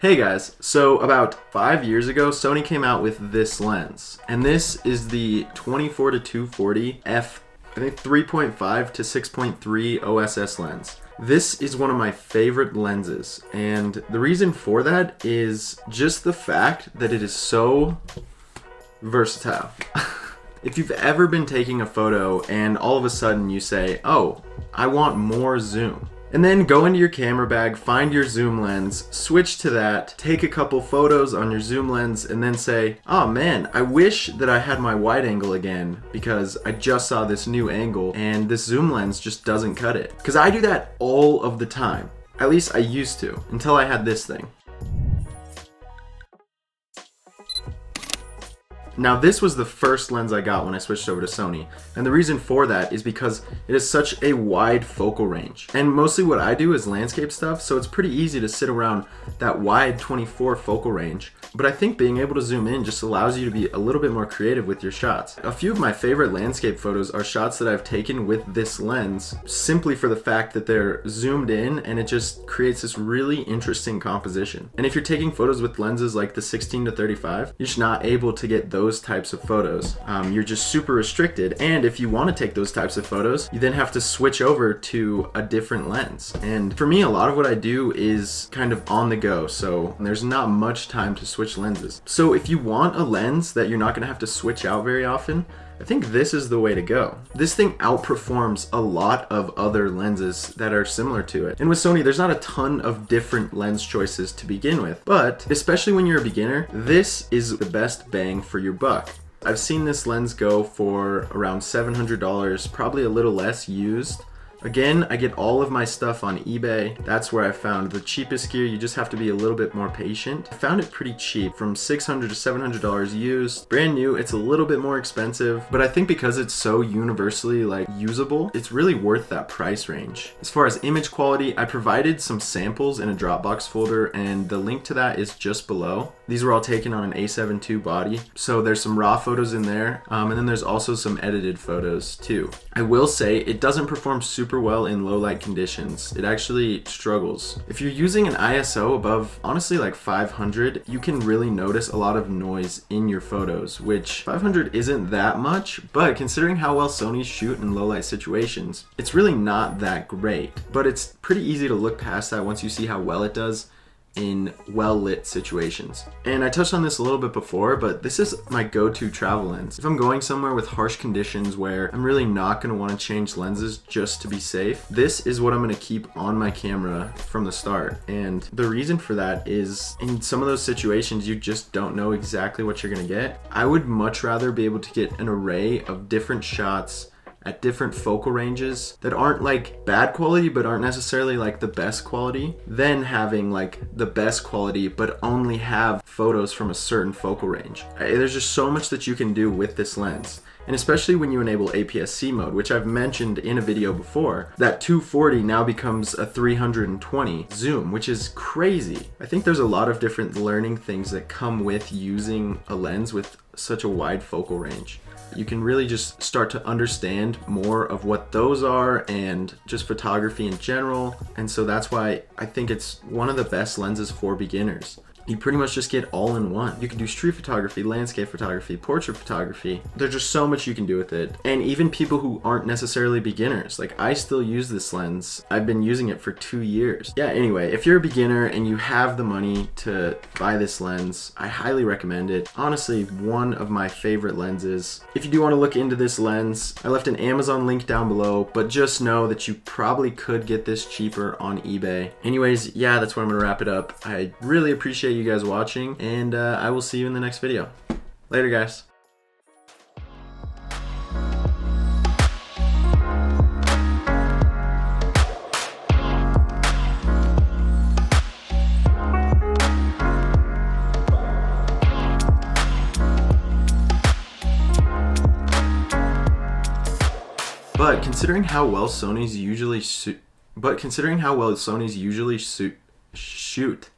Hey guys, so about 5 years ago, Sony came out with this lens, and this is the 24-240 F3.5-6.3 OSS lens. This is one of my favorite lenses, and the reason for that is just the fact that it is so versatile. If you've ever been taking a photo and all of a sudden you say, oh, I want more zoom, and then go into your camera bag, find your zoom lens, switch to that, take a couple photos on your zoom lens, and then say, oh man, I wish that I had my wide angle again because I just saw this new angle and this zoom lens just doesn't cut it. Because I do that all of the time. At least I used to, until I had this thing. Now this was the first lens I got when I switched over to Sony, and the reason for that is because it has such a wide focal range. And mostly what I do is landscape stuff, so it's pretty easy to sit around that wide 24 focal range. But I think being able to zoom in just allows you to be a little bit more creative with your shots. A few of my favorite landscape photos are shots that I've taken with this lens simply for the fact that they're zoomed in and it just creates this really interesting composition. And if you're taking photos with lenses like the 16-35, you're just not able to get those types of photos. You're just super restricted, and if you want to take those types of photos, you then have to switch over to a different lens. And for me, a lot of what I do is kind of on the go, so there's not much time to switch lenses. So if you want a lens that you're not going to have to switch out very often, I think this is the way to go. This thing outperforms a lot of other lenses that are similar to it. And with Sony, there's not a ton of different lens choices to begin with, but especially when you're a beginner, this is the best bang for your buck. I've seen this lens go for around $700, probably a little less used. Again, I get all of my stuff on eBay. That's where I found the cheapest gear. You just have to be a little bit more patient. I found it pretty cheap, from $600 to $700 used. Brand new, it's a little bit more expensive, but I think because it's so universally usable, it's really worth that price range. As far as image quality, I provided some samples in a Dropbox folder, and the link to that is just below. These were all taken on an A7 II body, so there's some raw photos in there, and then there's also some edited photos too. I will say it doesn't perform super well in low light conditions. It actually struggles. If you're using an ISO above, honestly, like 500, you can really notice a lot of noise in your photos, which 500 isn't that much, but considering how well Sony's shoot in low light situations, it's really not that great. But it's pretty easy to look past that once you see how well it does in well-lit situations. And I touched on this a little bit before, but this is my go-to travel lens. If I'm going somewhere with harsh conditions where I'm really not going to want to change lenses just to be safe, this is what I'm going to keep on my camera from the start. And the reason for that is in some of those situations you just don't know exactly what you're going to get. I would much rather be able to get an array of different shots at different focal ranges that aren't like bad quality but aren't necessarily like the best quality, than having like the best quality but only have photos from a certain focal range. There's just so much that you can do with this lens. And especially when you enable APS-C mode, which I've mentioned in a video before, that 240 now becomes a 320 zoom, which is crazy. I think there's a lot of different learning things that come with using a lens with such a wide focal range. You can really just start to understand more of what those are and just photography in general. And so that's why I think it's one of the best lenses for beginners. You pretty much just get all in one. You can do street photography, landscape photography, portrait photography. There's just so much you can do with it. And even people who aren't necessarily beginners, like I still use this lens. I've been using it for 2 years. Yeah, anyway, if you're a beginner and you have the money to buy this lens, I highly recommend it. Honestly, one of my favorite lenses. If you do want to look into this lens, I left an Amazon link down below, but just know that you probably could get this cheaper on eBay. Anyways, yeah, that's where I'm gonna wrap it up. I really appreciate you guys watching, and I will see you in the next video. Later, guys. But considering how well Sony's usually shoot